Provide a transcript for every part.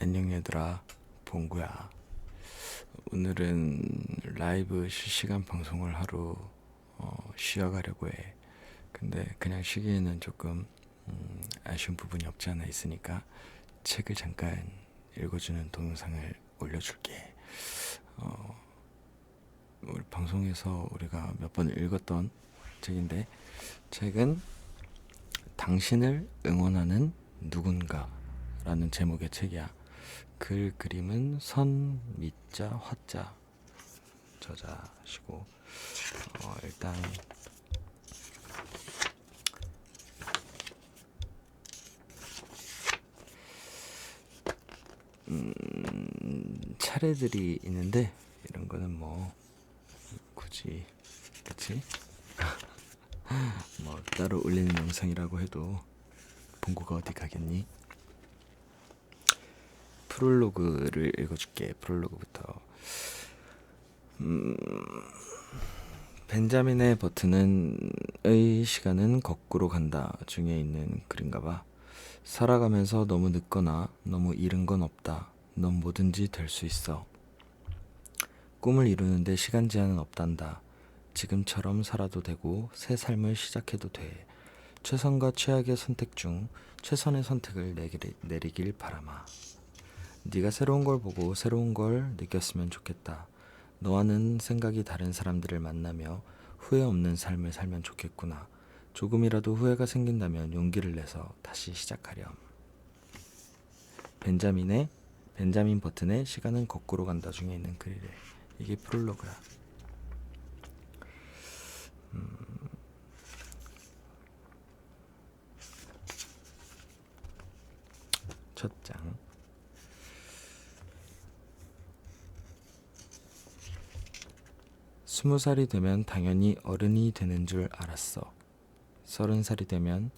안녕 얘들아, 봉구야. 오늘은 라이브 실시간 방송을 하루 쉬어가려고 해. 근데 그냥 쉬기에는 조금 아쉬운 부분이 없지 않아 있으니까 책을 잠깐 읽어주는 동영상을 올려줄게. 우리 방송에서 우리가 몇 번 읽었던 책인데, 책은 당신을 응원하는 누군가라는 제목의 책이야. 그림은 선미자 화자 저자시고, 일단 차례들이 있는데 이런 거는 뭐 굳이, 그치? 뭐 따로 올리는 영상이라고 해도 봉구가 어디 가겠니? 프롤로그를 읽어줄게. 프롤로그부터. 벤자민의 버튼의 시간은 거꾸로 간다 중에 있는 글인가봐. 살아가면서 너무 늦거나 너무 이른 건 없다. 넌 뭐든지 될 수 있어. 꿈을 이루는데 시간 제한은 없단다. 지금처럼 살아도 되고 새 삶을 시작해도 돼. 최선과 최악의 선택 중 최선의 선택을 내리길 바라마. 네가 새로운 걸 보고 새로운 걸 느꼈으면 좋겠다. 너와는 생각이 다른 사람들을 만나며 후회 없는 삶을 살면 좋겠구나. 조금이라도 후회가 생긴다면 용기를 내서 다시 시작하렴. 벤자민 버튼의 시간은 거꾸로 간다 중에 있는 글이래. 이게 프롤로그야. 첫 장. 20살이 되면 당연히 어른이 되는 줄 알았어. 30살이 되면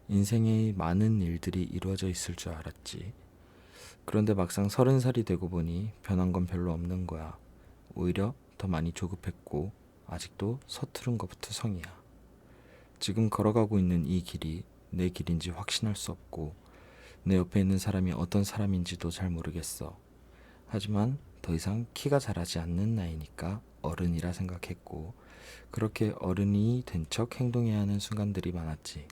인생의 많은 일들이 이루어져 있을 줄 알았지. 그런데 막상 30살이 되고 보니 변한 건 별로 없는 거야. 오히려 더 많이 조급했고 아직도 서투른 것부터 성이야. 지금 걸어가고 있는 이 길이 내 길인지 확신할 수 없고 내 옆에 있는 사람이 어떤 사람인지도 잘 모르겠어. 하지만 더 이상 키가 자라지 않는 나이니까 어른이라 생각했고, 그렇게 어른이 된 척 행동해야 하는 순간들이 많았지.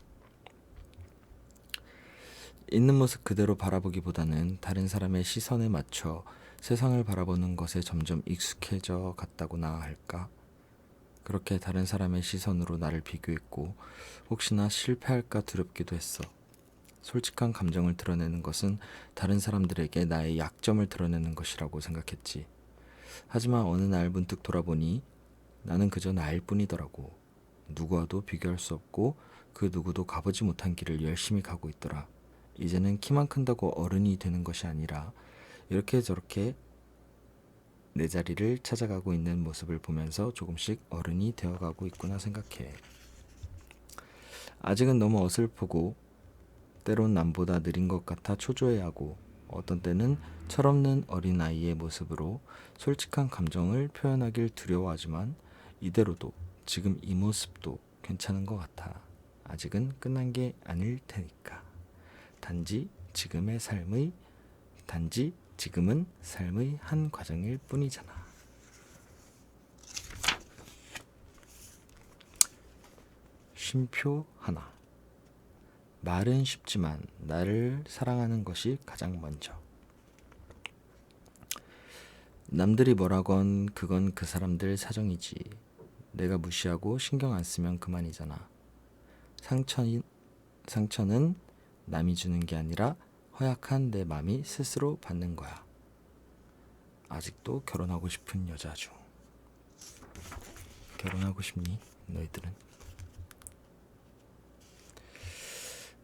있는 모습 그대로 바라보기보다는 다른 사람의 시선에 맞춰 세상을 바라보는 것에 점점 익숙해져 갔다고나 할까? 그렇게 다른 사람의 시선으로 나를 비교했고 혹시나 실패할까 두렵기도 했어. 솔직한 감정을 드러내는 것은 다른 사람들에게 나의 약점을 드러내는 것이라고 생각했지. 하지만 어느 날 문득 돌아보니 나는 그저 나일 뿐이더라고. 누구와도 비교할 수 없고 그 누구도 가보지 못한 길을 열심히 가고 있더라. 이제는 키만 큰다고 어른이 되는 것이 아니라 이렇게 저렇게 내 자리를 찾아가고 있는 모습을 보면서 조금씩 어른이 되어가고 있구나 생각해. 아직은 너무 어설프고 때론 남보다 느린 것 같아 초조해하고 어떤 때는 철없는 어린아이의 모습으로 솔직한 감정을 표현하길 두려워하지만 이대로도 지금 이 모습도 괜찮은 것 같아. 아직은 끝난 게 아닐 테니까. 단지 지금은 삶의 한 과정일 뿐이잖아. 쉼표 하나. 말은 쉽지만 나를 사랑하는 것이 가장 먼저. 남들이 뭐라건 그건 그 사람들 사정이지. 내가 무시하고 신경 안 쓰면 그만이잖아. 상처는 남이 주는 게 아니라 허약한 내 맘이 스스로 받는 거야. 아직도 결혼하고 싶은 여자 중. 결혼하고 싶니? 너희들은?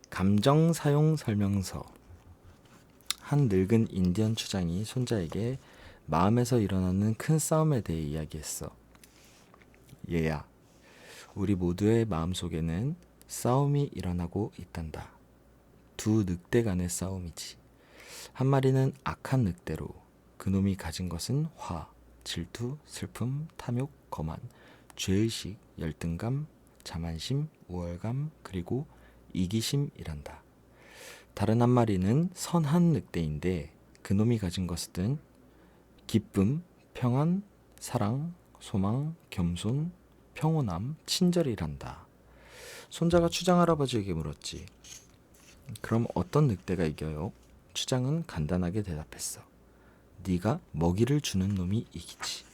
감정 사용 설명서. 한 늙은 인디언 추장이 손자에게 마음에서 일어나는 큰 싸움에 대해 이야기했어. 얘야, 우리 모두의 마음속에는 싸움이 일어나고 있단다. 두 늑대 간의 싸움이지. 한 마리는 악한 늑대로 그놈이 가진 것은 화, 질투, 슬픔, 탐욕, 거만, 죄의식, 열등감, 자만심, 우월감, 그리고 이기심이란다. 다른 한 마리는 선한 늑대인데 그놈이 가진 것은 기쁨, 평안, 사랑, 소망, 겸손, 평온함, 친절이란다. 손자가 추장 할아버지에게 물었지. 그럼 어떤 늑대가 이겨요? 추장은 간단하게 대답했어. 네가 먹이를 주는 놈이 이기지.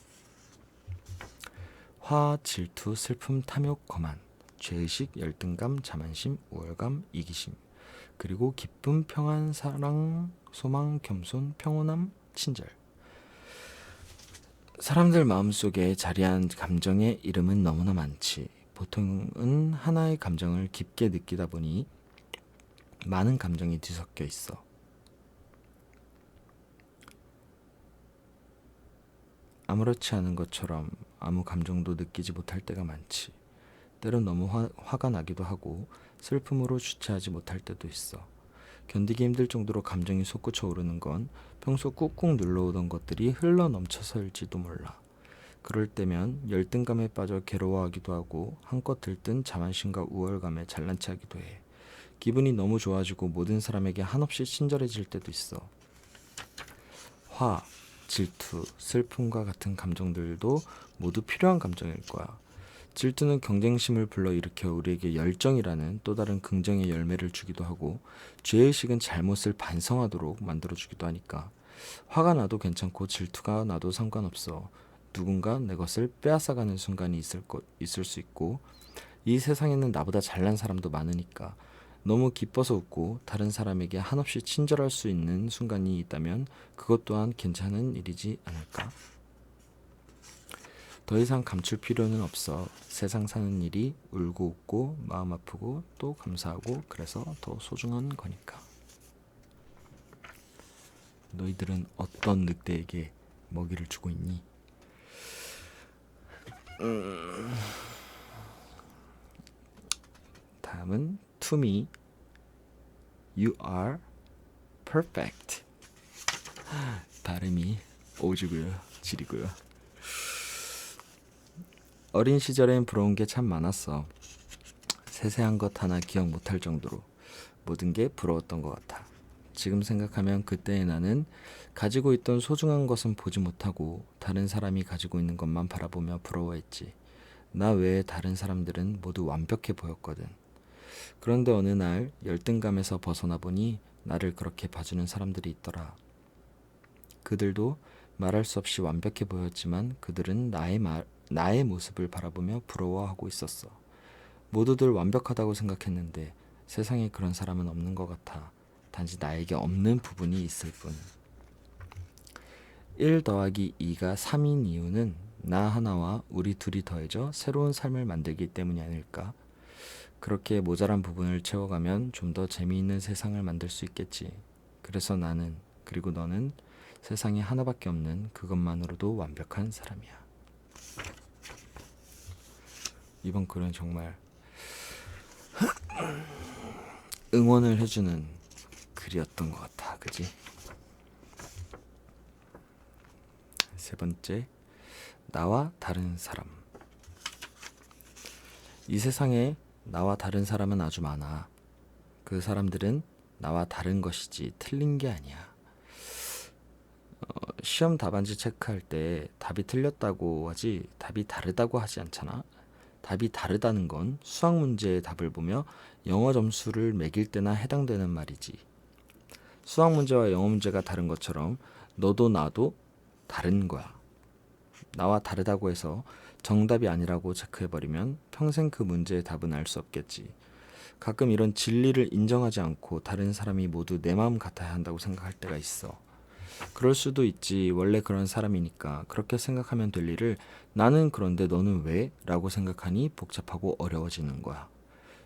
화, 질투, 슬픔, 탐욕, 거만, 죄의식, 열등감, 자만심, 우월감, 이기심, 그리고 기쁨, 평안, 사랑, 소망, 겸손, 평온함, 친절. 사람들 마음속에 자리한 감정의 이름은 너무나 많지. 보통은 하나의 감정을 깊게 느끼다 보니 많은 감정이 뒤섞여 있어. 아무렇지 않은 것처럼 아무 감정도 느끼지 못할 때가 많지. 때론 너무 화가 나기도 하고 슬픔으로 주체하지 못할 때도 있어. 견디기 힘들 정도로 감정이 솟구쳐 오르는 건 평소 꾹꾹 눌러오던 것들이 흘러 넘쳐서일지도 몰라. 그럴 때면 열등감에 빠져 괴로워하기도 하고 한껏 들뜬 자만심과 우월감에 잘난 체하기도 해. 기분이 너무 좋아지고 모든 사람에게 한없이 친절해질 때도 있어. 화, 질투, 슬픔과 같은 감정들도 모두 필요한 감정일 거야. 질투는 경쟁심을 불러일으켜 우리에게 열정이라는 또 다른 긍정의 열매를 주기도 하고, 죄의식은 잘못을 반성하도록 만들어주기도 하니까 화가 나도 괜찮고 질투가 나도 상관없어. 누군가 내 것을 빼앗아가는 순간이 있을 수 있고, 이 세상에는 나보다 잘난 사람도 많으니까 너무 기뻐서 웃고 다른 사람에게 한없이 친절할 수 있는 순간이 있다면 그것 또한 괜찮은 일이지 않을까? 더 이상 감출 필요는 없어. 세상 사는 일이 울고 웃고 마음 아프고 또 감사하고 그래서 더 소중한 거니까. 너희들은 어떤 늑대에게 먹이를 주고 있니? 다음은 To me, you are perfect. 발음이 오지고요, 지리고요. 어린 시절엔 부러운 게 참 많았어. 세세한 것 하나 기억 못할 정도로 모든 게 부러웠던 것 같아. 지금 생각하면 그때의 나는 가지고 있던 소중한 것은 보지 못하고 다른 사람이 가지고 있는 것만 바라보며 부러워했지. 나 외에 다른 사람들은 모두 완벽해 보였거든. 그런데 어느 날 열등감에서 벗어나 보니 나를 그렇게 봐주는 사람들이 있더라. 그들도 말할 수 없이 완벽해 보였지만 그들은 나의 모습을 바라보며 부러워하고 있었어. 모두들 완벽하다고 생각했는데 세상에 그런 사람은 없는 것 같아. 단지 나에게 없는 부분이 있을 뿐. 1 더하기 2가 3인 이유는 나 하나와 우리 둘이 더해져 새로운 삶을 만들기 때문이 아닐까? 그렇게 모자란 부분을 채워가면 좀 더 재미있는 세상을 만들 수 있겠지. 그래서 나는, 그리고 너는 세상에 하나밖에 없는 그것만으로도 완벽한 사람이야. 이번 글은 정말 응원을 해주는 글이었던 것 같아. 그지? 세 번째, 나와 다른 사람. 이 세상에 나와 다른 사람은 아주 많아. 그 사람들은 나와 다른 것이지 틀린 게 아니야. 시험 답안지 체크할 때 답이 틀렸다고 하지 답이 다르다고 하지 않잖아. 답이 다르다는 건 수학 문제의 답을 보며 영어 점수를 매길 때나 해당되는 말이지. 수학 문제와 영어 문제가 다른 것처럼 너도 나도 다른 거야. 나와 다르다고 해서 정답이 아니라고 체크해버리면 평생 그 문제의 답은 알 수 없겠지. 가끔 이런 진리를 인정하지 않고 다른 사람이 모두 내 마음 같아야 한다고 생각할 때가 있어. 그럴 수도 있지. 원래 그런 사람이니까. 그렇게 생각하면 될 일을 나는 그런데 너는 왜? 라고 생각하니 복잡하고 어려워지는 거야.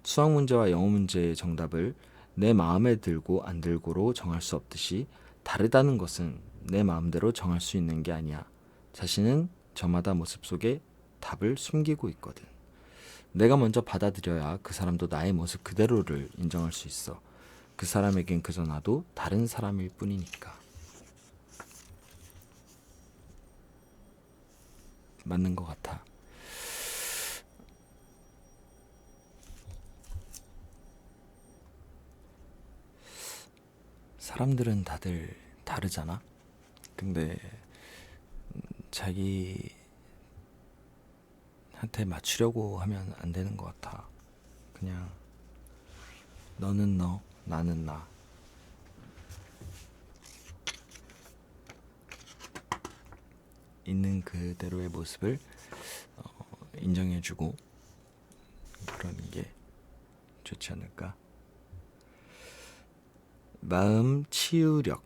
수학 문제와 영어 문제의 정답을 내 마음에 들고 안 들고로 정할 수 없듯이 다르다는 것은 내 마음대로 정할 수 있는 게 아니야. 자신은 저마다 모습 속에 답을 숨기고 있거든. 내가 먼저 받아들여야 그 사람도 나의 모습 그대로를 인정할 수 있어. 그 사람에겐 그저 나도 다른 사람일 뿐이니까. 맞는 것 같아. 사람들은 다들 다르잖아. 근데 자기한테 맞추려고 하면 안 되는 것 같아. 그냥 너는 너, 나는 나. 있는 그대로의 모습을 인정해주고 그러는 게 좋지 않을까? 마음 치유력.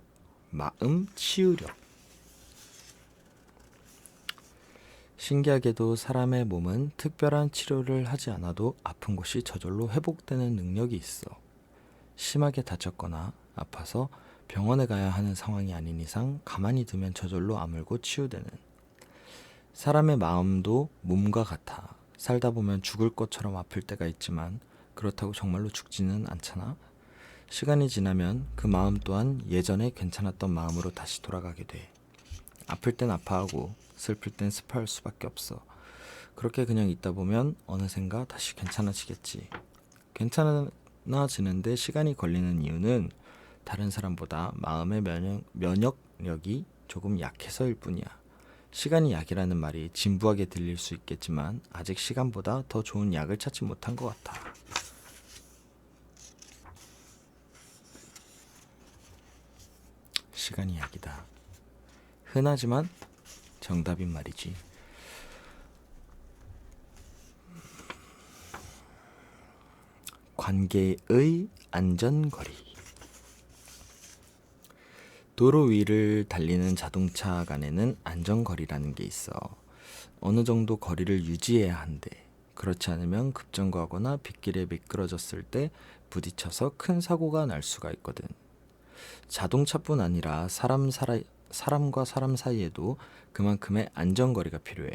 신기하게도 사람의 몸은 특별한 치료를 하지 않아도 아픈 곳이 저절로 회복되는 능력이 있어. 심하게 다쳤거나 아파서 병원에 가야 하는 상황이 아닌 이상 가만히 두면 저절로 아물고 치유되는. 사람의 마음도 몸과 같아. 살다 보면 죽을 것처럼 아플 때가 있지만 그렇다고 정말로 죽지는 않잖아. 시간이 지나면 그 마음 또한 예전에 괜찮았던 마음으로 다시 돌아가게 돼. 아플 땐 아파하고 슬플 땐 슬퍼할 수밖에 없어. 그렇게 그냥 있다 보면 어느샌가 다시 괜찮아지겠지. 괜찮아지는데 시간이 걸리는 이유는 다른 사람보다 마음의 면역력이 조금 약해서일 뿐이야. 시간이 약이라는 말이 진부하게 들릴 수 있겠지만 아직 시간보다 더 좋은 약을 찾지 못한 것 같아. 시간이 약이다. 흔하지만 정답인 말이지. 관계의 안전거리. 도로 위를 달리는 자동차 간에는 안전거리라는 게 있어. 어느 정도 거리를 유지해야 한대. 그렇지 않으면 급정거하거나 빗길에 미끄러졌을 때 부딪혀서 큰 사고가 날 수가 있거든. 자동차뿐 아니라 사람과 사람 사이에도 그만큼의 안전거리가 필요해.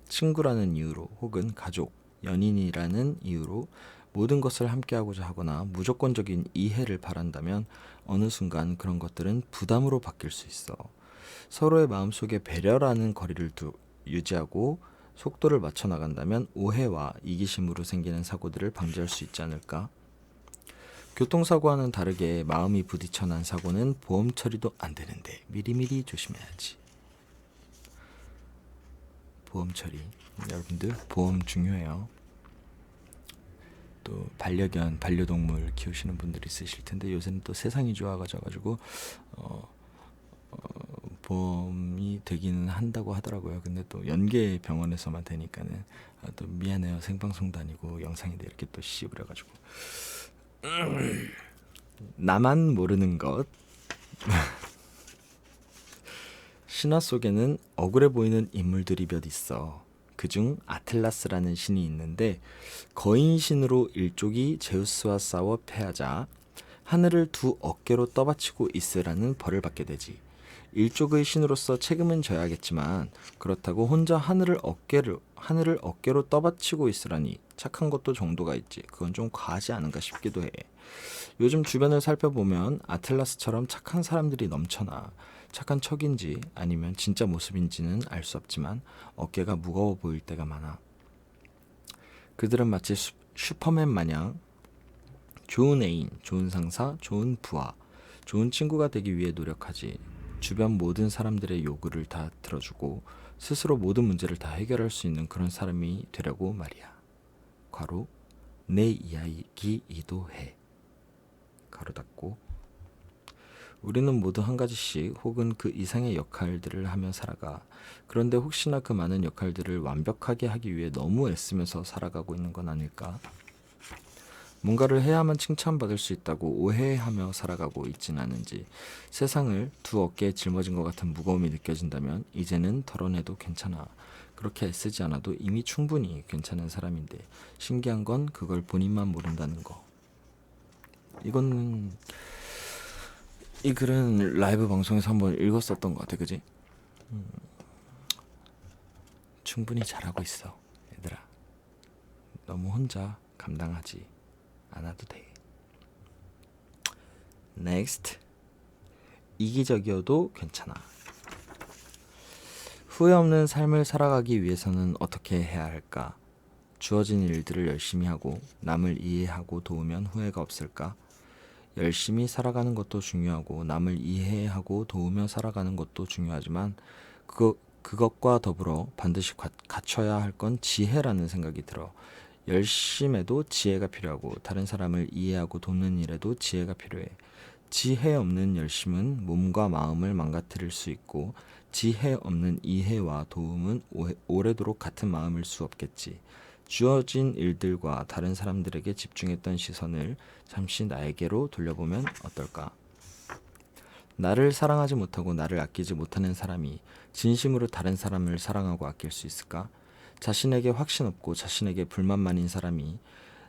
친구라는 이유로 혹은 가족, 연인이라는 이유로 모든 것을 함께하고자 하거나 무조건적인 이해를 바란다면 어느 순간 그런 것들은 부담으로 바뀔 수 있어. 서로의 마음속에 배려라는 거리를 유지하고 속도를 맞춰 나간다면 오해와 이기심으로 생기는 사고들을 방지할 수 있지 않을까? 교통사고와는 다르게 마음이 부딪혀 난 사고는 보험 처리도 안 되는데 미리미리 조심해야지. 보험 처리. 여러분들 보험 중요해요. 또 반려견, 반려동물 키우시는 분들이 있으실 텐데 요새는 또 세상이 좋아가지고 보험이 되기는 한다고 하더라고요. 근데 또 연계 병원에서만 되니까는 또 미안해요. 생방송도 아니고 영상인데 이렇게 또 씹으려가지고 나만 모르는 것. 신화 속에는 억울해 보이는 인물들이 몇 있어. 그중 아틀라스라는 신이 있는데 거인신으로 일족이 제우스와 싸워 패하자 하늘을 두 어깨로 떠받치고 있으라는 벌을 받게 되지. 일족의 신으로서 책임은 져야겠지만 그렇다고 혼자 하늘을 어깨로 떠받치고 있으라니 착한 것도 정도가 있지. 그건 좀 과하지 않은가 싶기도 해. 요즘 주변을 살펴보면 아틀라스처럼 착한 사람들이 넘쳐나. 착한 척인지 아니면 진짜 모습인지는 알 수 없지만 어깨가 무거워 보일 때가 많아. 그들은 마치 슈퍼맨 마냥 좋은 애인, 좋은 상사, 좋은 부하, 좋은 친구가 되기 위해 노력하지. 주변 모든 사람들의 요구를 다 들어주고 스스로 모든 문제를 다 해결할 수 있는 그런 사람이 되려고 말이야. 괄호 내 이야기이기도 해. 가로 닫고. 우리는 모두 한 가지씩 혹은 그 이상의 역할들을 하며 살아가. 그런데 혹시나 그 많은 역할들을 완벽하게 하기 위해 너무 애쓰면서 살아가고 있는 건 아닐까? 뭔가를 해야만 칭찬받을 수 있다고 오해하며 살아가고 있진 않은지. 세상을 두 어깨에 짊어진 것 같은 무거움이 느껴진다면 이제는 덜어내도 괜찮아. 그렇게 애쓰지 않아도 이미 충분히 괜찮은 사람인데 신기한 건 그걸 본인만 모른다는 거. 이 글은 라이브 방송에서 한번 읽었었던 것 같아. 그지? 충분히 잘하고 있어 얘들아. 너무 혼자 감당하지 않아도 돼. Next. 이기적이어도 괜찮아. 후회 없는 삶을 살아가기 위해서는 어떻게 해야 할까? 주어진 일들을 열심히 하고 남을 이해하고 도우면 후회가 없을까? 열심히 살아가는 것도 중요하고 남을 이해하고 도우며 살아가는 것도 중요하지만 그것과 더불어 반드시 갖춰야 할 건 지혜라는 생각이 들어. 열심에도 지혜가 필요하고 다른 사람을 이해하고 돕는 일에도 지혜가 필요해. 지혜 없는 열심은 몸과 마음을 망가뜨릴 수 있고 지혜 없는 이해와 도움은 오래도록 같은 마음일 수 없겠지. 주어진 일들과 다른 사람들에게 집중했던 시선을 잠시 나에게로 돌려보면 어떨까? 나를 사랑하지 못하고 나를 아끼지 못하는 사람이 진심으로 다른 사람을 사랑하고 아낄 수 있을까? 자신에게 확신 없고 자신에게 불만만인 사람이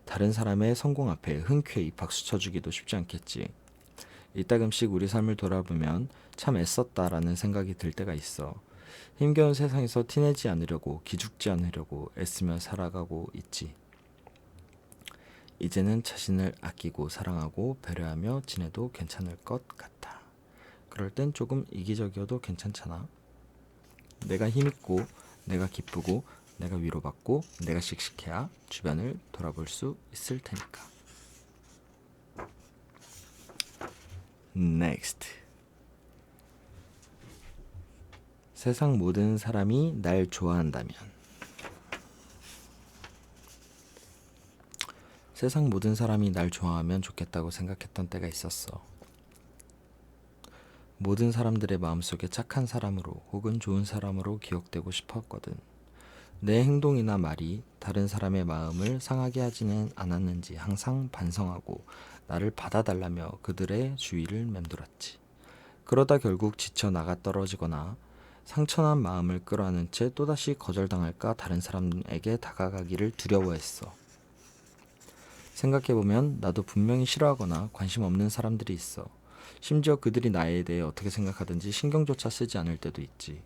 다른 사람의 성공 앞에 흔쾌히 박수 쳐주기도 쉽지 않겠지. 이따금씩 우리 삶을 돌아보면 참 애썼다라는 생각이 들 때가 있어. 힘겨운 세상에서 티내지 않으려고 기죽지 않으려고 애쓰며 살아가고 있지. 이제는 자신을 아끼고 사랑하고 배려하며 지내도 괜찮을 것 같아. 그럴 땐 조금 이기적이어도 괜찮잖아. 내가 힘있고 내가 기쁘고 내가 위로받고 내가 씩씩해야 주변을 돌아볼 수 있을 테니까. Next. 세상 모든 사람이 날 좋아한다면. 세상 모든 사람이 날 좋아하면 좋겠다고 생각했던 때가 있었어. 모든 사람들의 마음속에 착한 사람으로 혹은 좋은 사람으로 기억되고 싶었거든. 내 행동이나 말이 다른 사람의 마음을 상하게 하지는 않았는지 항상 반성하고 나를 받아달라며 그들의 주위를 맴돌았지. 그러다 결국 지쳐 나가 떨어지거나 상처난 마음을 끌어안은 채 또다시 거절당할까 다른 사람에게 다가가기를 두려워했어. 생각해보면 나도 분명히 싫어하거나 관심 없는 사람들이 있어. 심지어 그들이 나에 대해 어떻게 생각하든지 신경조차 쓰지 않을 때도 있지.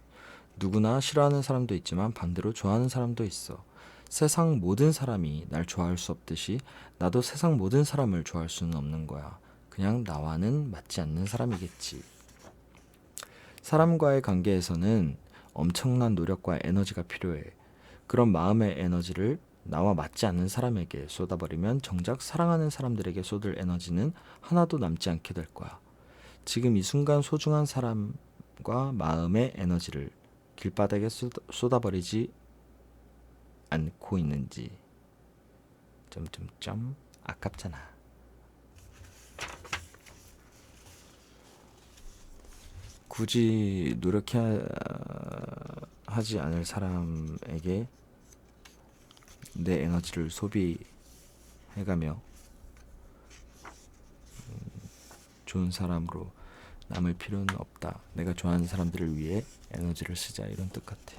누구나 싫어하는 사람도 있지만 반대로 좋아하는 사람도 있어. 세상 모든 사람이 날 좋아할 수 없듯이 나도 세상 모든 사람을 좋아할 수는 없는 거야. 그냥 나와는 맞지 않는 사람이겠지. 사람과의 관계에서는 엄청난 노력과 에너지가 필요해. 그런 마음의 에너지를 나와 맞지 않는 사람에게 쏟아버리면 정작 사랑하는 사람들에게 쏟을 에너지는 하나도 남지 않게 될 거야. 지금 이 순간 소중한 사람과 마음의 에너지를 길바닥에 쏟아버리지 않고 있는지 점점점 아깝잖아. 굳이 노력해야 하지 않을 사람에게 내 에너지를 소비해가며 좋은 사람으로 남을 필요는 없다. 내가 좋아하는 사람들을 위해 에너지를 쓰자, 이런 뜻 같아.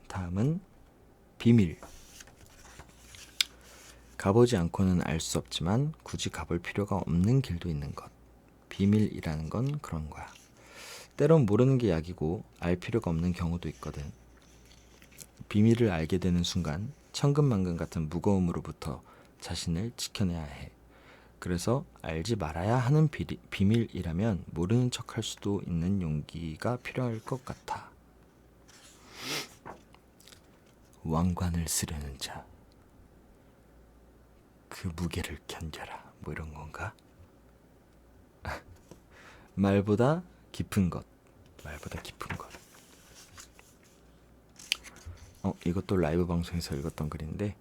다음은 비밀. 가보지 않고는 알 수 없지만 굳이 가볼 필요가 없는 길도 있는 것. 비밀이라는 건 그런 거야. 때론 모르는 게 약이고 알 필요가 없는 경우도 있거든. 비밀을 알게 되는 순간 천근만근 같은 무거움으로부터 자신을 지켜내야 해. 그래서 알지 말아야 하는 비밀이라면 모르는 척할 수도 있는 용기가 필요할 것 같아. 왕관을 쓰려는 자, 그 무게를 견뎌라, 뭐 이런 건가? 말보다 깊은 것, 말보다 깊은 것. 이것도 라이브 방송에서 읽었던 글인데,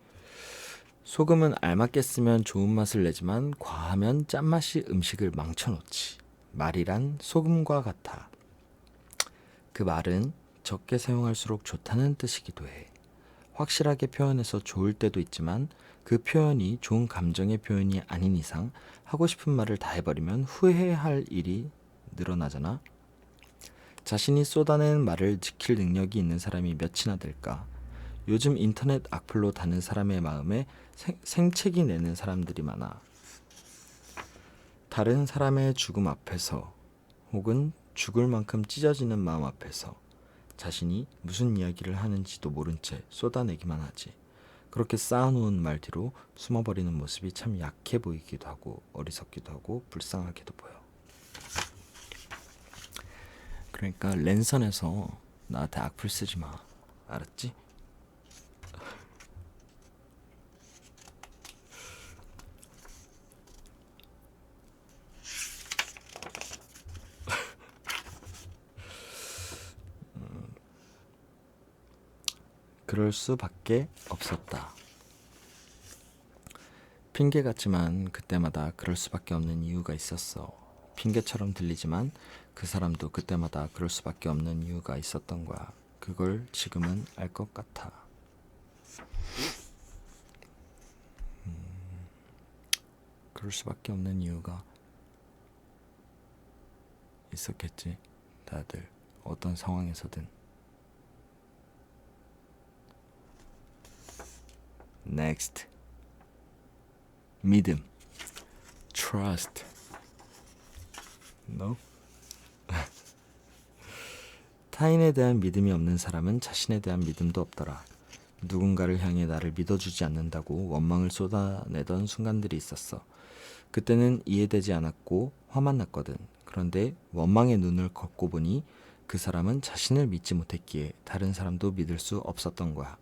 소금은 알맞게 쓰면 좋은 맛을 내지만 과하면 짠맛이 음식을 망쳐놓지. 말이란 소금과 같아. 그 말은 적게 사용할수록 좋다는 뜻이기도 해. 확실하게 표현해서 좋을 때도 있지만 그 표현이 좋은 감정의 표현이 아닌 이상 하고 싶은 말을 다 해버리면 후회할 일이 늘어나잖아. 자신이 쏟아낸 말을 지킬 능력이 있는 사람이 몇이나 될까? 요즘 인터넷 악플로 다는 사람의 마음에 생채기 내는 사람들이 많아. 다른 사람의 죽음 앞에서 혹은 죽을 만큼 찢어지는 마음 앞에서 자신이 무슨 이야기를 하는지도 모른 채 쏟아내기만 하지. 그렇게 쌓아놓은 말 뒤로 숨어버리는 모습이 참 약해 보이기도 하고 어리석기도 하고 불쌍하게도 보여. 그러니까 랜선에서 나한테 악플 쓰지 마. 알았지? 그럴 수밖에 없었다. 핑계 같지만 그때마다 그럴 수밖에 없는 이유가 있었어. 핑계처럼 들리지만 그 사람도 그때마다 그럴 수밖에 없는 이유가 있었던 거야. 그걸 지금은 알 것 같아. 그럴 수밖에 없는 이유가 있었겠지. 다들 어떤 상황에서든. Next. 믿음. Trust. No? 타인에 대한 믿음이 없는 사람은 자신에 대한 믿음도 없더라. 누군가를 향해 나를 믿어주지 않는다고 원망을 쏟아내던 순간들이 있었어. 그때는 이해되지 않았고 화만 났거든. 그런데 원망의 눈을 걷고 보니 그 사람은 자신을 믿지 못했기에 다른 사람도 믿을 수 없었던 거야.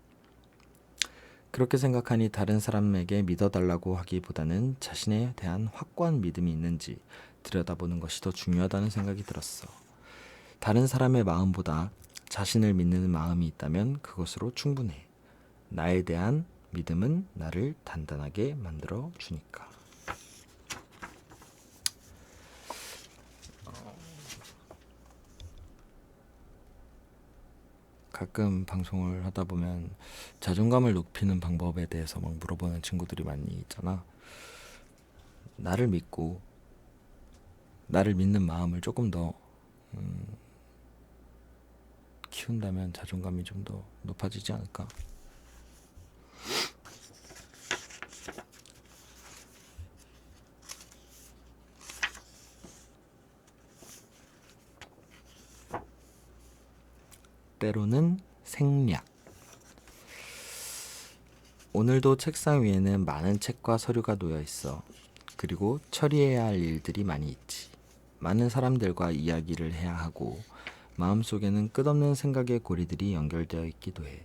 그렇게 생각하니 다른 사람에게 믿어달라고 하기보다는 자신에 대한 확고한 믿음이 있는지 들여다보는 것이 더 중요하다는 생각이 들었어. 다른 사람의 마음보다 자신을 믿는 마음이 있다면 그것으로 충분해. 나에 대한 믿음은 나를 단단하게 만들어 주니까. 가끔 방송을 하다 보면 자존감을 높이는 방법에 대해서 막 물어보는 친구들이 많이 있잖아. 나를 믿고 나를 믿는 마음을 조금 더 키운다면 자존감이 좀 더 높아지지 않을까? 때로는 생략. 오늘도 책상 위에는 많은 책과 서류가 놓여 있어. 그리고 처리해야 할 일들이 많이 있지. 많은 사람들과 이야기를 해야 하고 마음속에는 끝없는 생각의 고리들이 연결되어 있기도 해.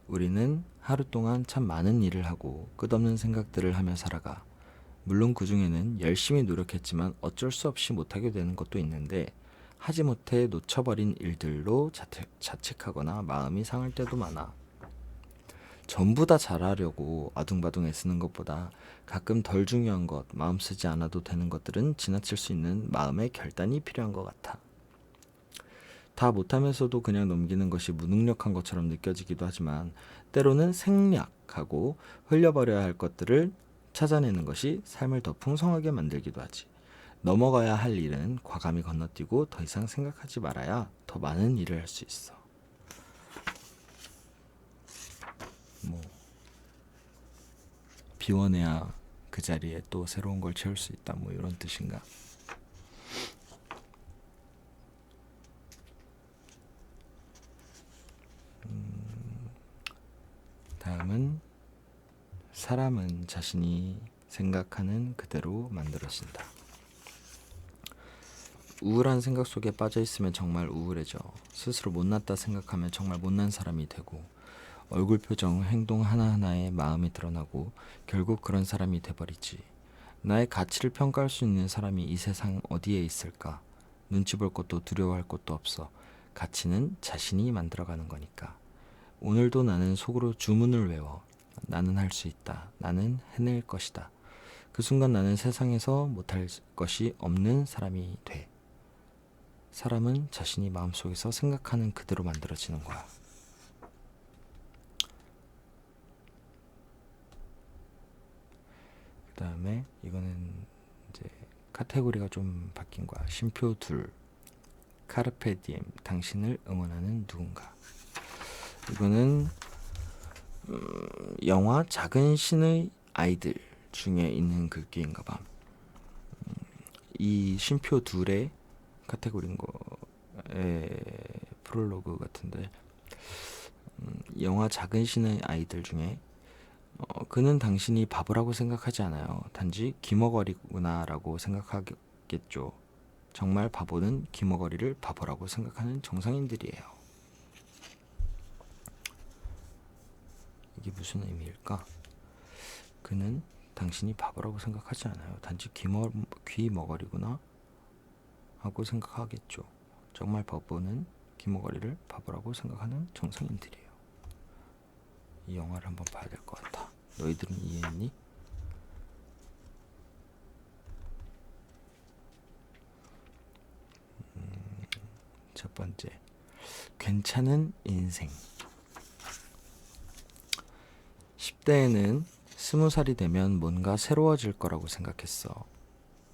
우리는 하루 동안 참 많은 일을 하고 끝없는 생각들을 하며 살아가. 물론 그 중에는 열심히 노력했지만 어쩔 수 없이 못하게 되는 것도 있는데 하지 못해 놓쳐버린 일들로 자책하거나 마음이 상할 때도 많아. 전부 다 잘하려고 아둥바둥 애쓰는 것보다 가끔 덜 중요한 것, 마음 쓰지 않아도 되는 것들은 지나칠 수 있는 마음의 결단이 필요한 것 같아. 다 못하면서도 그냥 넘기는 것이 무능력한 것처럼 느껴지기도 하지만 때로는 생략하고 흘려버려야 할 것들을 찾아내는 것이 삶을 더 풍성하게 만들기도 하지. 넘어가야 할 일은 과감히 건너뛰고 더 이상 생각하지 말아야 더 많은 일을 할 수 있어. 비워내야 그 자리에 또 새로운 걸 채울 수 있다. 이런 뜻인가? 다음은 사람은 자신이 생각하는 그대로 만들어진다. 우울한 생각 속에 빠져 있으면 정말 우울해져. 스스로 못났다 생각하면 정말 못난 사람이 되고 얼굴 표정, 행동 하나하나에 마음이 드러나고 결국 그런 사람이 돼버리지. 나의 가치를 평가할 수 있는 사람이 이 세상 어디에 있을까? 눈치 볼 것도 두려워할 것도 없어. 가치는 자신이 만들어가는 거니까. 오늘도 나는 속으로 주문을 외워. 나는 할 수 있다. 나는 해낼 것이다. 그 순간 나는 세상에서 못할 것이 없는 사람이 돼. 사람은 자신이 마음속에서 생각하는 그대로 만들어지는 거야. 그 다음에 이거는 이제 카테고리가 좀 바뀐 거야. 쉼표 둘. 카르페 디엠. 당신을 응원하는 누군가. 이거는 영화 작은 신의 아이들 중에 있는 글귀인가 봐. 이 쉼표 둘의 카테고리인 거에 프롤로그 같은데 영화 작은 신의 아이들 중에 그는 당신이 바보라고 생각하지 않아요. 단지 귀머거리구나라고 생각하겠죠. 정말 바보는 귀머거리를 바보라고 생각하는 정상인들이에요. 이게 무슨 의미일까? 그는 당신이 바보라고 생각하지 않아요. 단지 귀머거리구나 하고 생각하겠죠. 정말 바보는 귀머거리를 바보라고 생각하는 정상인들이에요. 이 영화를 한번 봐야 될 것 같아. 너희들은 이해했니? 첫 번째, 괜찮은 인생. 10대에는 20살이 되면 뭔가 새로워질 거라고 생각했어.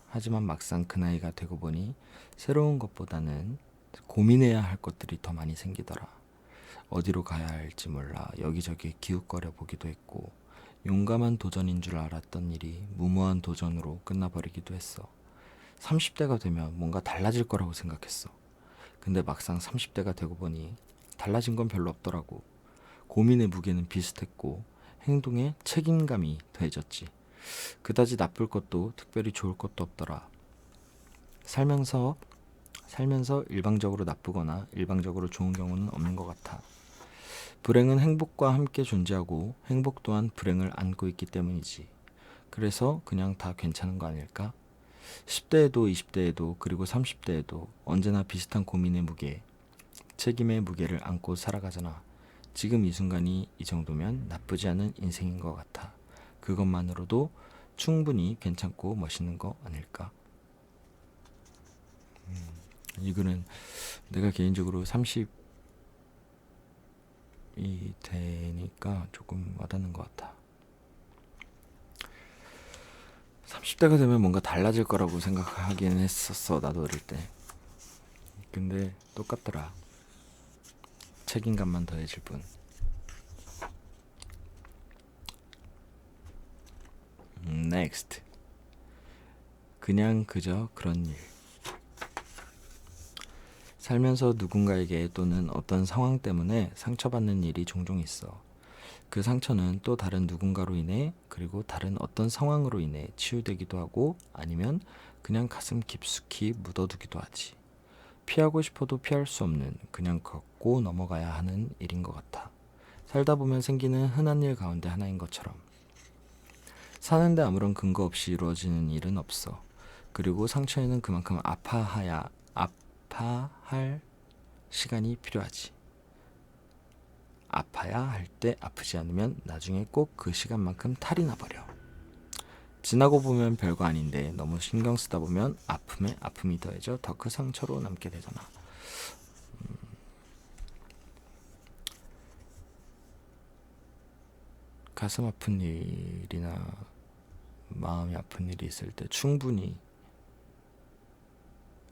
하지만 막상 그 나이가 되고 보니 새로운 것보다는 고민해야 할 것들이 더 많이 생기더라. 어디로 가야 할지 몰라 여기저기 기웃거려 보기도 했고, 용감한 도전인 줄 알았던 일이 무모한 도전으로 끝나버리기도 했어. 30대가 되면 뭔가 달라질 거라고 생각했어. 근데 막상 30대가 되고 보니 달라진 건 별로 없더라고. 고민의 무게는 비슷했고 행동에 책임감이 더해졌지. 그다지 나쁠 것도 특별히 좋을 것도 없더라. 살면서 일방적으로 나쁘거나 일방적으로 좋은 경우는 없는 것 같아. 불행은 행복과 함께 존재하고 행복 또한 불행을 안고 있기 때문이지. 그래서 그냥 다 괜찮은 거 아닐까? 10대에도 20대에도 그리고 30대에도 언제나 비슷한 고민의 무게, 책임의 무게를 안고 살아가잖아. 지금 이 순간이 이 정도면 나쁘지 않은 인생인 것 같아. 그것만으로도 충분히 괜찮고 멋있는 거 아닐까? 이 글은 내가 개인적으로 30이 되니까 조금 와닿는 것 같아. 30대가 되면 뭔가 달라질 거라고 생각하긴 했었어, 나도 어릴 때. 근데 똑같더라. 책임감만 더해질 뿐. Next. 그냥 그저 그런 일. 살면서 누군가에게 또는 어떤 상황 때문에 상처받는 일이 종종 있어. 그 상처는 또 다른 누군가로 인해 그리고 다른 어떤 상황으로 인해 치유되기도 하고 아니면 그냥 가슴 깊숙이 묻어두기도 하지. 피하고 싶어도 피할 수 없는 그냥 걷고 넘어가야 하는 일인 것 같아. 살다 보면 생기는 흔한 일 가운데 하나인 것처럼. 사는데 아무런 근거 없이 이루어지는 일은 없어. 그리고 상처에는 그만큼 아파할 시간이 필요하지. 아파야 할 때 아프지 않으면 나중에 꼭 그 시간만큼 탈이 나버려. 지나고 보면 별거 아닌데 너무 신경 쓰다 보면 아픔에 아픔이 더해져 더 큰 상처로 남게 되잖아. 가슴 아픈 일이나 마음이 아픈 일이 있을 때 충분히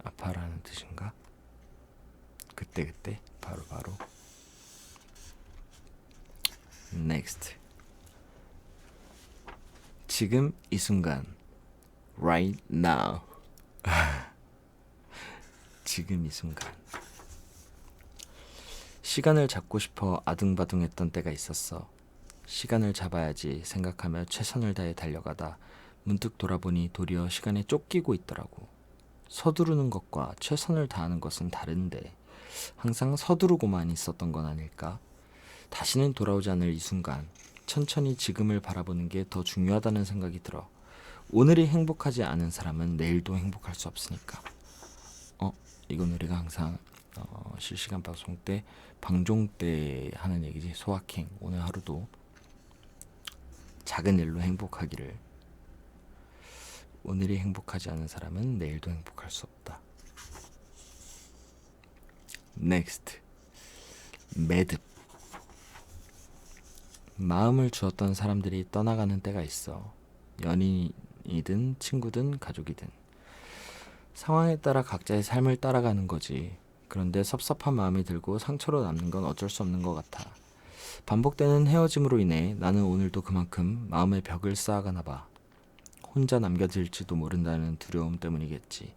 아파라는 뜻인가? 그때 바로 Next. 지금 이 순간 Right now. 지금 이 순간. 시간을 잡고 싶어 아둥바둥했던 때가 있었어. 시간을 잡아야지 생각하며 최선을 다해 달려가다 문득 돌아보니 도리어 시간에 쫓기고 있더라고. 서두르는 것과 최선을 다하는 것은 다른데 항상 서두르고만 있었던 건 아닐까? 다시는 돌아오지 않을 이 순간, 천천히 지금을 바라보는 게 더 중요하다는 생각이 들어. 오늘이 행복하지 않은 사람은 내일도 행복할 수 없으니까. 이건 우리가 항상 실시간 방송 때 방종 때 하는 얘기지. 소확행. 오늘 하루도 작은 일로 행복하기를. 오늘이 행복하지 않은 사람은 내일도 행복할 수 없다. Next. 매듭. 마음을 주었던 사람들이 떠나가는 때가 있어. 연인이든 친구든 가족이든. 상황에 따라 각자의 삶을 따라가는 거지. 그런데 섭섭한 마음이 들고 상처로 남는 건 어쩔 수 없는 것 같아. 반복되는 헤어짐으로 인해 나는 오늘도 그만큼 마음의 벽을 쌓아가나 봐. 혼자 남겨질지도 모른다는 두려움 때문이겠지.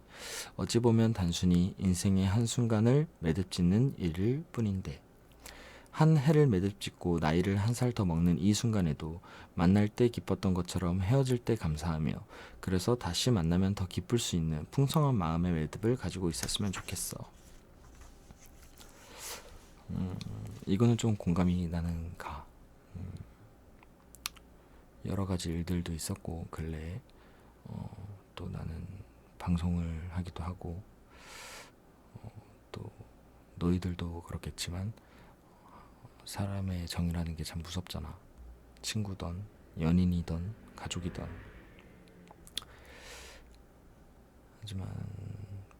어찌 보면 단순히 인생의 한순간을 매듭짓는 일일 뿐인데, 한 해를 매듭짓고 나이를 한 살 더 먹는 이 순간에도 만날 때 기뻤던 것처럼 헤어질 때 감사하며, 그래서 다시 만나면 더 기쁠 수 있는 풍성한 마음의 매듭을 가지고 있었으면 좋겠어. 이거는 좀 공감이 나는 가. 여러 가지 일들도 있었고 근래에 또 나는 방송을 하기도 하고, 또 너희들도 그렇겠지만 사람의 정이라는 게 참 무섭잖아. 친구든 연인이든 가족이든. 하지만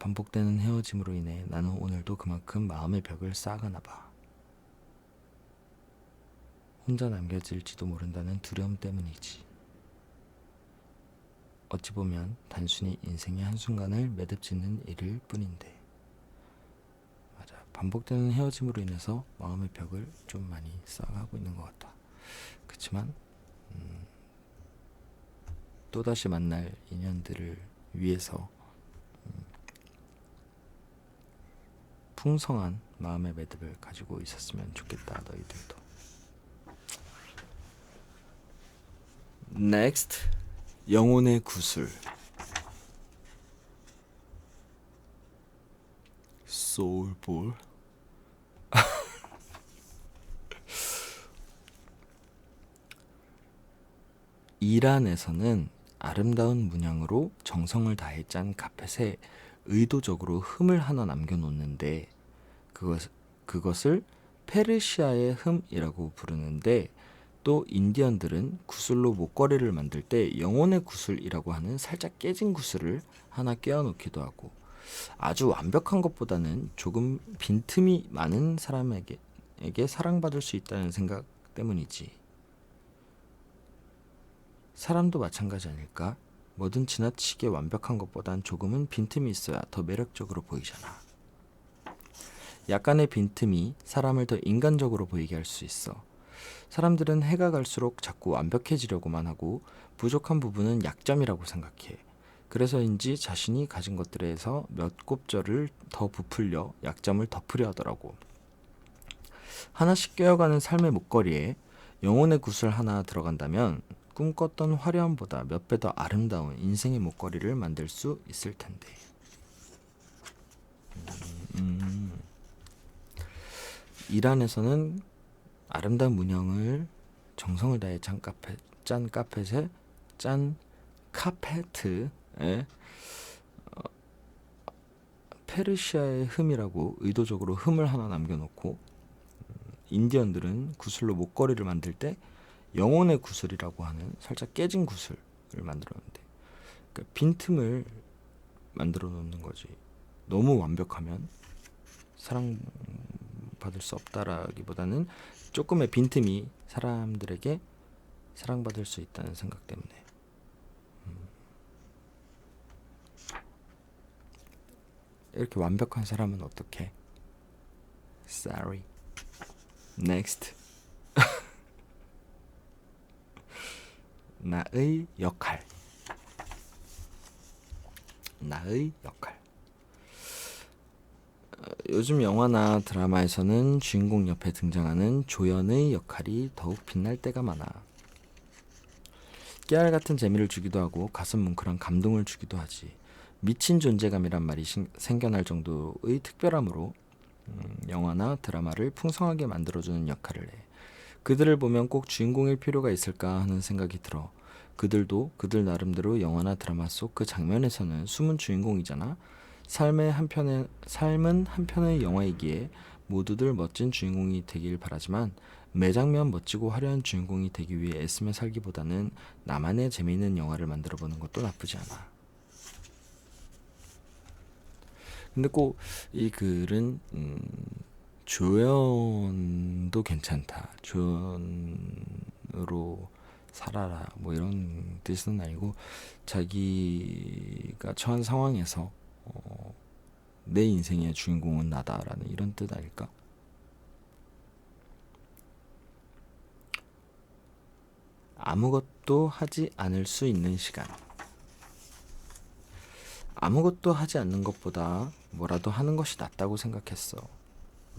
반복되는 헤어짐으로 인해 나는 오늘도 그만큼 마음의 벽을 쌓아가나 봐. 혼자 남겨질지도 모른다는 두려움 때문이지. 어찌 보면 단순히 인생의 한순간을 매듭짓는 일일 뿐인데. 맞아. 반복되는 헤어짐으로 인해서 마음의 벽을 좀 많이 쌓아가고 있는 것 같다. 그렇지만 또다시 만날 인연들을 위해서 풍성한 마음의 매듭을 가지고 있었으면 좋겠다. 너희들도. Next. 영혼의 구슬. 소울볼. 이란에서는 아름다운 문양으로 정성을 다해 짠 카펫에 의도적으로 흠을 하나 남겨놓는데 그것을 페르시아의 흠이라고 부르는데, 또 인디언들은 구슬로 목걸이를 만들 때 영혼의 구슬이라고 하는 살짝 깨진 구슬을 하나 껴놓기도 하고, 아주 완벽한 것보다는 조금 빈틈이 많은 사람에게 사랑받을 수 있다는 생각 때문이지. 사람도 마찬가지 아닐까? 뭐든 지나치게 완벽한 것보단 조금은 빈틈이 있어야 더 매력적으로 보이잖아. 약간의 빈틈이 사람을 더 인간적으로 보이게 할 수 있어. 사람들은 해가 갈수록 자꾸 완벽해지려고만 하고 부족한 부분은 약점이라고 생각해. 그래서인지 자신이 가진 것들에서 몇 곱절을 더 부풀려 약점을 덮으려 하더라고. 하나씩 꿰어가는 삶의 목걸이에 영혼의 구슬 하나 들어간다면 꿈꿨던 화려함보다 몇 배 더 아름다운 인생의 목걸이를 만들 수 있을 텐데. 이란에서는 아름다운 문양을 정성을 다해 짠 카페트에 페르시아의 흠이라고 의도적으로 흠을 하나 남겨놓고, 인디언들은 구슬로 목걸이를 만들 때 영혼의 구슬이라고 하는 살짝 깨진 구슬을 만들었는데, 그러니까 빈틈을 만들어 놓는 거지. 너무 완벽하면 사랑받을 수 없다라기보다는 조금의 빈틈이 사람들에게 사랑받을 수 있다는 생각 때문에. 이렇게 완벽한 사람은 어떻게? Sorry. Next. 나의 역할. 요즘 영화나 드라마에서는 주인공 옆에 등장하는 조연의 역할이 더욱 빛날 때가 많아. 깨알 같은 재미를 주기도 하고 가슴 뭉클한 감동을 주기도 하지. 미친 존재감이란 말이 생겨날 정도의 특별함으로 영화나 드라마를 풍성하게 만들어주는 역할을 해. 그들을 보면 꼭 주인공일 필요가 있을까 하는 생각이 들어. 그들도 그들 나름대로 영화나 드라마 속 그 장면에서는 숨은 주인공이잖아. 삶은 한편의 영화이기에 모두들 멋진 주인공이 되길 바라지만, 매 장면 멋지고 화려한 주인공이 되기 위해 애쓰며 살기보다는 나만의 재미있는 영화를 만들어보는 것도 나쁘지 않아. 근데 꼭 이 글은 조연도 괜찮다, 조연으로 살아라 뭐 이런 뜻은 아니고, 자기가 처한 상황에서 내 인생의 주인공은 나다라는 이런 뜻 아닐까? 아무것도 하지 않을 수 있는 시간. 아무것도 하지 않는 것보다 뭐라도 하는 것이 낫다고 생각했어.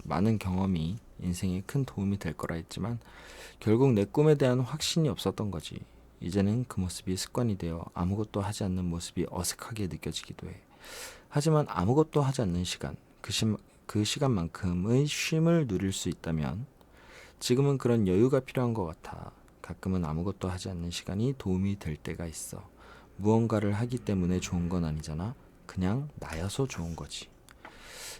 많은 경험이 인생에 큰 도움이 될 거라 했지만 결국 내 꿈에 대한 확신이 없었던 거지. 이제는 그 모습이 습관이 되어 아무것도 하지 않는 모습이 어색하게 느껴지기도 해. 하지만 아무것도 하지 않는 시간, 그 시간만큼의 쉼을 누릴 수 있다면 지금은 그런 여유가 필요한 것 같아. 가끔은 아무것도 하지 않는 시간이 도움이 될 때가 있어. 무언가를 하기 때문에 좋은 건 아니잖아. 그냥 나여서 좋은 거지.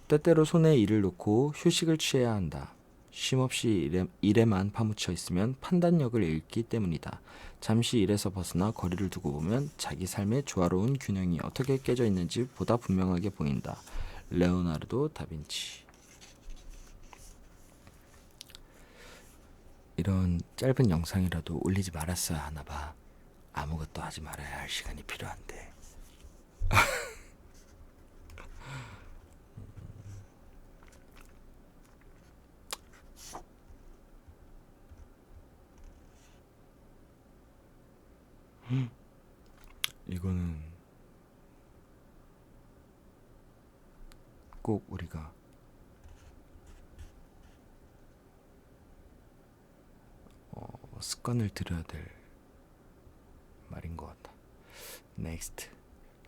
때때로 손에 일을 놓고 휴식을 취해야 한다. 쉼없이 일에만 파묻혀 있으면 판단력을 잃기 때문이다. 잠시 일에서 벗어나 거리를 두고 보면 자기 삶의 조화로운 균형이 어떻게 깨져 있는지 보다 분명하게 보인다. 레오나르도 다빈치. 이런 짧은 영상이라도 올리지 말았어야 하나 봐. 아무것도 하지 말아야 할 시간이 필요한데. 이거는 꼭 우리가 습관을 들여야 될 말인 것 같다. Next.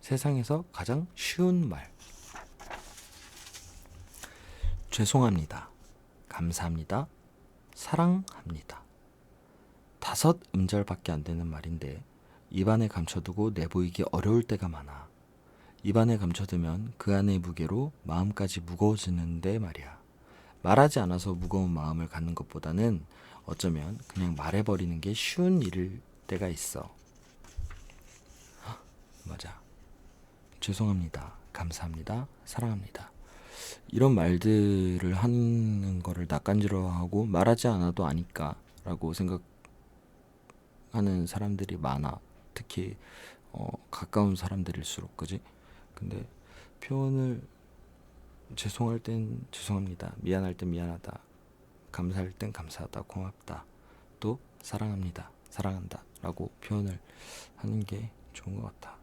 세상에서 가장 쉬운 말. 죄송합니다. 감사합니다. 사랑합니다. 5음절밖에 안 되는 말인데 입안에 감춰두고 내보이기 어려울 때가 많아. 입안에 감춰두면 그 안의 무게로 마음까지 무거워지는데 말이야. 말하지 않아서 무거운 마음을 갖는 것보다는 어쩌면 그냥 말해버리는 게 쉬운 일일 때가 있어. 맞아. 죄송합니다. 감사합니다. 사랑합니다. 이런 말들을 하는 거를 낯간지러워하고 말하지 않아도 아니까 라고 생각하는 사람들이 많아. 특히 가까운 사람들일수록. 그지? 근데 표현을 죄송할 땐 죄송합니다. 미안할 땐 미안하다. 감사할 땐 감사하다. 고맙다. 또 사랑합니다. 사랑한다. 라고 표현을 하는 게 좋은 것 같아.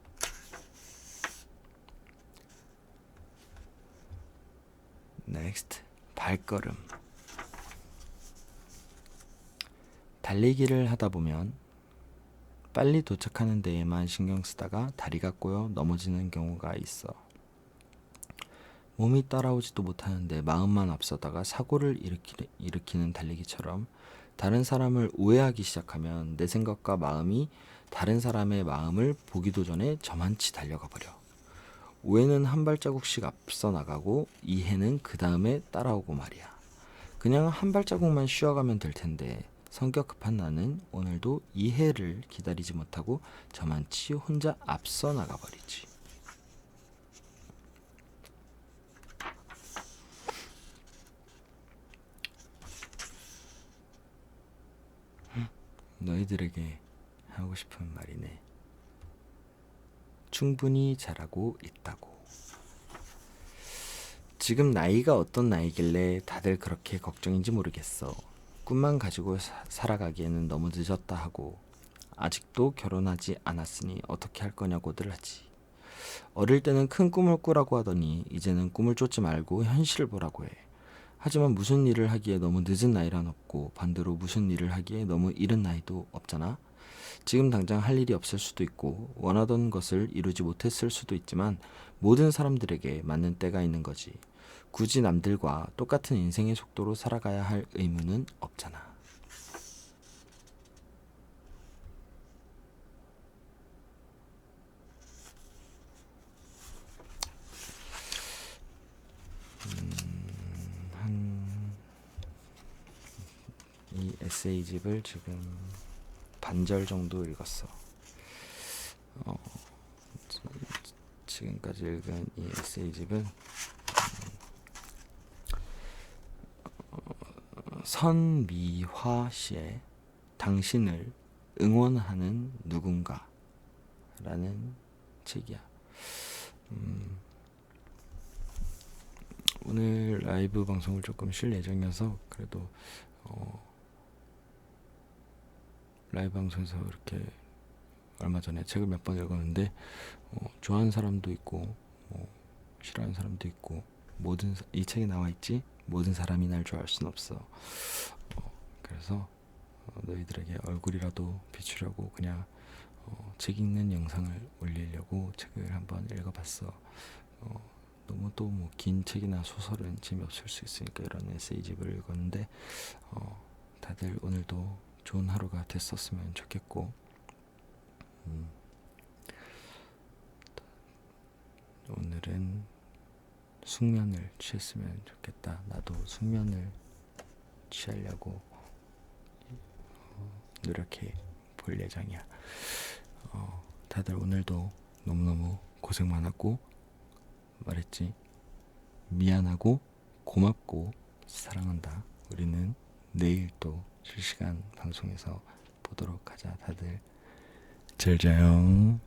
Next. 발걸음. 달리기를 하다 보면 빨리 도착하는 데에만 신경 쓰다가 다리가 꼬여 넘어지는 경우가 있어. 몸이 따라오지도 못하는데 마음만 앞서다가 사고를 일으키는 달리기처럼 다른 사람을 오해하기 시작하면 내 생각과 마음이 다른 사람의 마음을 보기도 전에 저만치 달려가 버려. 오해는 한 발자국씩 앞서 나가고 이해는 그 다음에 따라오고 말이야. 그냥 한 발자국만 쉬어가면 될 텐데 성격 급한 나는 오늘도 이해를 기다리지 못하고 저만치 혼자 앞서 나가버리지. 너희들에게 하고 싶은 말이네. 충분히 잘하고 있다고. 지금 나이가 어떤 나이길래 다들 그렇게 걱정인지 모르겠어. 꿈만 가지고 살아가기에는 너무 늦었다 하고 아직도 결혼하지 않았으니 어떻게 할 거냐고들 하지. 어릴 때는 큰 꿈을 꾸라고 하더니 이제는 꿈을 쫓지 말고 현실을 보라고 해. 하지만 무슨 일을 하기에 너무 늦은 나이란 없고 반대로 무슨 일을 하기에 너무 이른 나이도 없잖아. 지금 당장 할 일이 없을 수도 있고 원하던 것을 이루지 못했을 수도 있지만 모든 사람들에게 맞는 때가 있는 거지. 굳이 남들과 똑같은 인생의 속도로 살아가야 할 의무는 없잖아. 이 에세이집을 지금 반절 정도 읽었어. 지금까지 읽은 이 에세이집은 선미화 씨의 당신을 응원하는 누군가 라는 책이야. 오늘 라이브 방송을 조금 쉴 예정이어서 그래도 라이브 방송에서 이렇게 얼마 전에 책을 몇 번 읽었는데 좋아하는 사람도 있고 싫어하는 사람도 있고 이 책에 나와 있지. 모든 사람이 날 좋아할 순 없어. 그래서 너희들에게 얼굴이라도 비추려고 그냥 책 읽는 영상을 올리려고 책을 한번 읽어봤어. 너무 또 긴 책이나 소설은 재미없을 수 있으니까 이런 에세이집을 읽었는데 다들 오늘도 좋은 하루가 됐었으면 좋겠고 오늘은 숙면을 취했으면 좋겠다. 나도 숙면을 취하려고 노력해 볼 예정이야. 다들 오늘도 너무너무 고생 많았고, 말했지? 미안하고 고맙고 사랑한다. 우리는 내일 또 실시간 방송에서 보도록 하자. 다들 잘 자요.